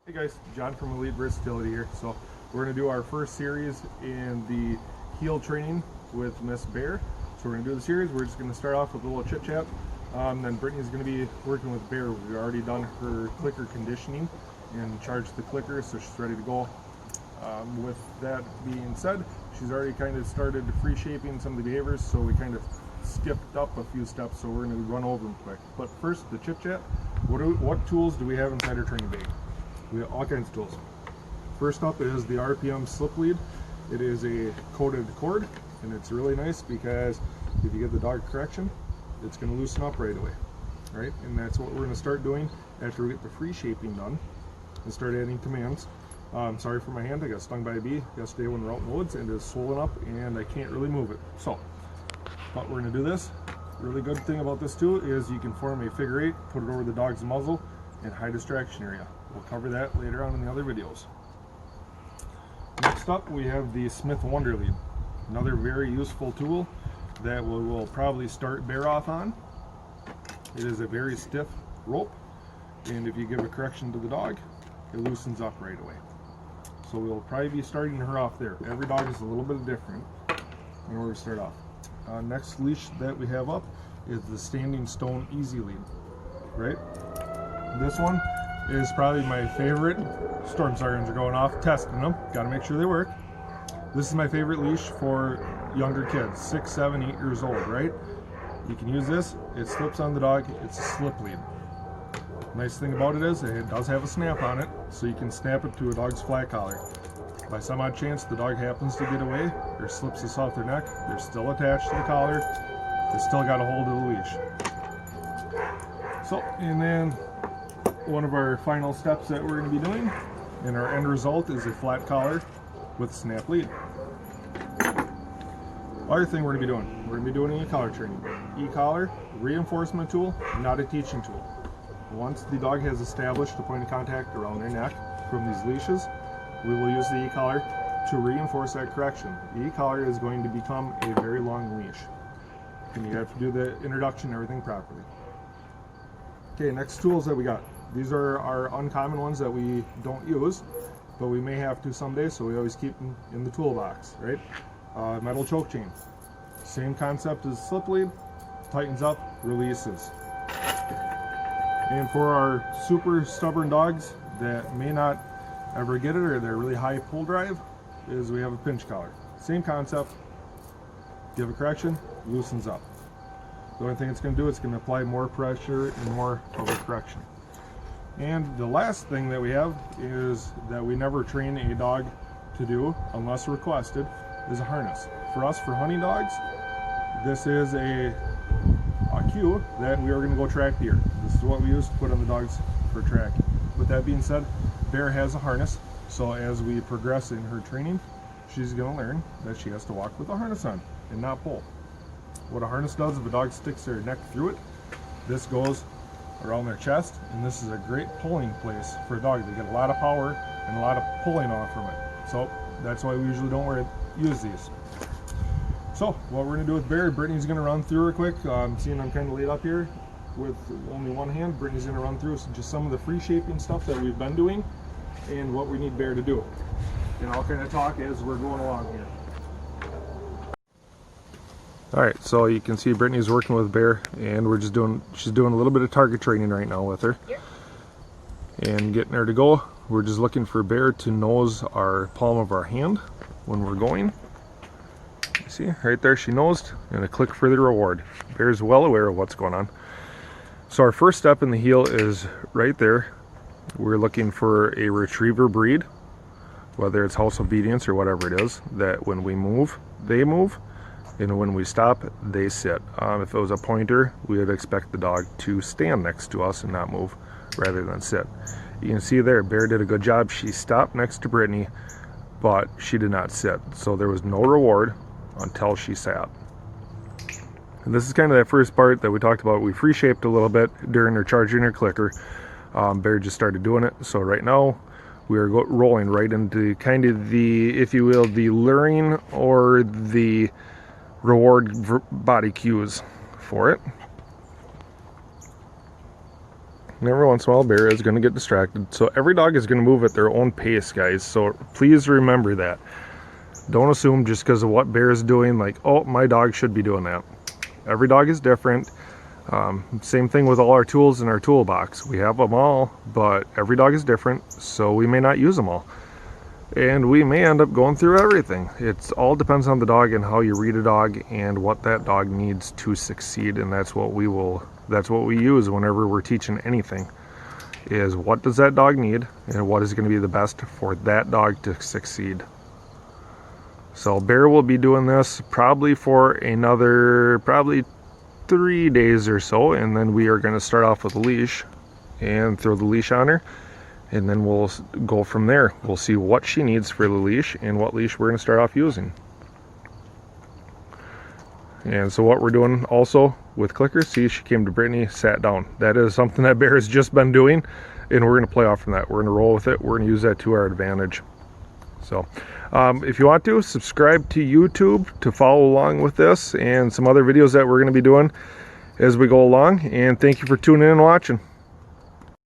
Hey guys, John from Elite Versatility here. So we're going to do our first series in the heel training with Miss Bear. So we're going to do the series. We're just going to start off with a little chit chat. Then Brittany's going to be working with Bear. We've already done her clicker conditioning and charged the clicker, so she's ready to go. With that being said, she's already kind of started free shaping some of the behaviors, so we kind of skipped up a few steps, so we're going to run over them quick. But first, the chit chat. What tools do we have inside our training bag? We have all kinds of tools. First up is the RPM slip lead. It is a coated cord, and it's really nice because if you give the dog correction, it's going to loosen up right away, right? And that's what we're going to start doing after we get the free shaping done and start adding commands. Sorry for my hand, I got stung by a bee yesterday when we were out in the woods, and it's swollen up and I can't really move it. But we're going to do this. Really good thing about this too is you can form a figure eight, put it over the dog's muzzle, and high distraction area. We'll cover that later on in the other videos. Next up, we have the Smith Wonder Lead. Another very useful tool that we will probably start Bear off on. It is a very stiff rope, and if you give a correction to the dog, it loosens up right away. So we'll probably be starting her off there. Every dog is a little bit different in order to start off. Next leash that we have up is the Standing Stone Easy Lead, right? This one is probably my favorite. Storm sirens are going off, testing them. Got to make sure they work. This is my favorite leash for younger kids, 6, 7, 8 years old, right? You can use this. It slips on the dog. It's a slip lead. Nice thing about it is it does have a snap on it, so you can snap it to a dog's flat collar. By some odd chance the dog happens to get away or slips this off their neck, they're still attached to the collar. They still got a hold of the leash. So, and then one of our final steps that we're going to be doing, and our end result is a flat collar with snap lead. Other thing we're going to be doing, we're going to be doing e-collar training. E-collar, reinforcement tool, not a teaching tool. Once the dog has established a point of contact around their neck from these leashes, we will use the e-collar to reinforce that correction. The e-collar is going to become a very long leash, and you have to do the introduction and everything properly. Okay, next tools that we got. These are our uncommon ones that we don't use, but we may have to someday, so we always keep them in the toolbox, right? Metal choke chain. Same concept as slip lead, tightens up, releases. And for our super stubborn dogs that may not ever get it, or they're really high pull drive, is we have a pinch collar. Same concept, give a correction, loosens up. The only thing it's going to do, it's going to apply more pressure and more of a correction. And the last thing that we have is that we never train a dog to do, unless requested, is a harness. For us, for hunting dogs, this is a cue that we are going to go track deer. This is what we use to put on the dogs for tracking. With that being said, Bear has a harness, so as we progress in her training, she's going to learn that she has to walk with a harness on and not pull. What a harness does, if a dog sticks their neck through it, this goes around their chest, and this is a great pulling place for a dog. They get a lot of power and a lot of pulling off from it. So that's why we usually don't use these. So what we're going to do with Bear, Brittany's going to run through her quick. Seeing I'm kind of laid up here with only one hand, Brittany's going to run through just some of the free shaping stuff that we've been doing and what we need Bear to do. And I'll kind of talk as we're going along here. Alright, so you can see Brittany's working with Bear, and she's doing a little bit of target training right now with her. Yep. And getting her to go. We're just looking for Bear to nose our palm of our hand when we're going. You see, right there she nosed, and a click for the reward. Bear's well aware of what's going on. So our first step in the heel is right there. We're looking for a retriever breed, whether it's house obedience or whatever it is, that when we move, they move. And when we stop, they sit. If it was a pointer, we would expect the dog to stand next to us and not move rather than sit. You can see there, Bear did a good job. She stopped next to Brittany, but she did not sit. So there was no reward until she sat. And this is kind of that first part that we talked about. We free shaped a little bit during her charging her clicker. Bear just started doing it. So right now, we are rolling right into kind of the, if you will, the luring or the reward body cues for it. And every once in a while, Bear is going to get distracted. So every dog is going to move at their own pace, guys. So please remember that. Don't assume just because of what Bear is doing, like, oh, my dog should be doing that. Every dog is different. Same thing with all our tools in our toolbox. We have them all, but every dog is different, so we may not use them all. And we may end up going through everything. It all depends on the dog and how you read a dog and what that dog needs to succeed. And that's what we use whenever we're teaching anything, is what does that dog need and what is going to be the best for that dog to succeed. So Bear will be doing this probably for another 3 days or so, and then we are going to start off with a leash and throw the leash on her, and then we'll go from there. We'll see what she needs for the leash and what leash we're going to start off using. And so what we're doing also with Clicker, see, she came to Brittany, sat down. That is something that Bear has just been doing, and we're going to play off from that. We're going to roll with it. We're going to use that to our advantage. So if you want to, subscribe to YouTube to follow along with this and some other videos that we're going to be doing as we go along. And thank you for tuning in and watching.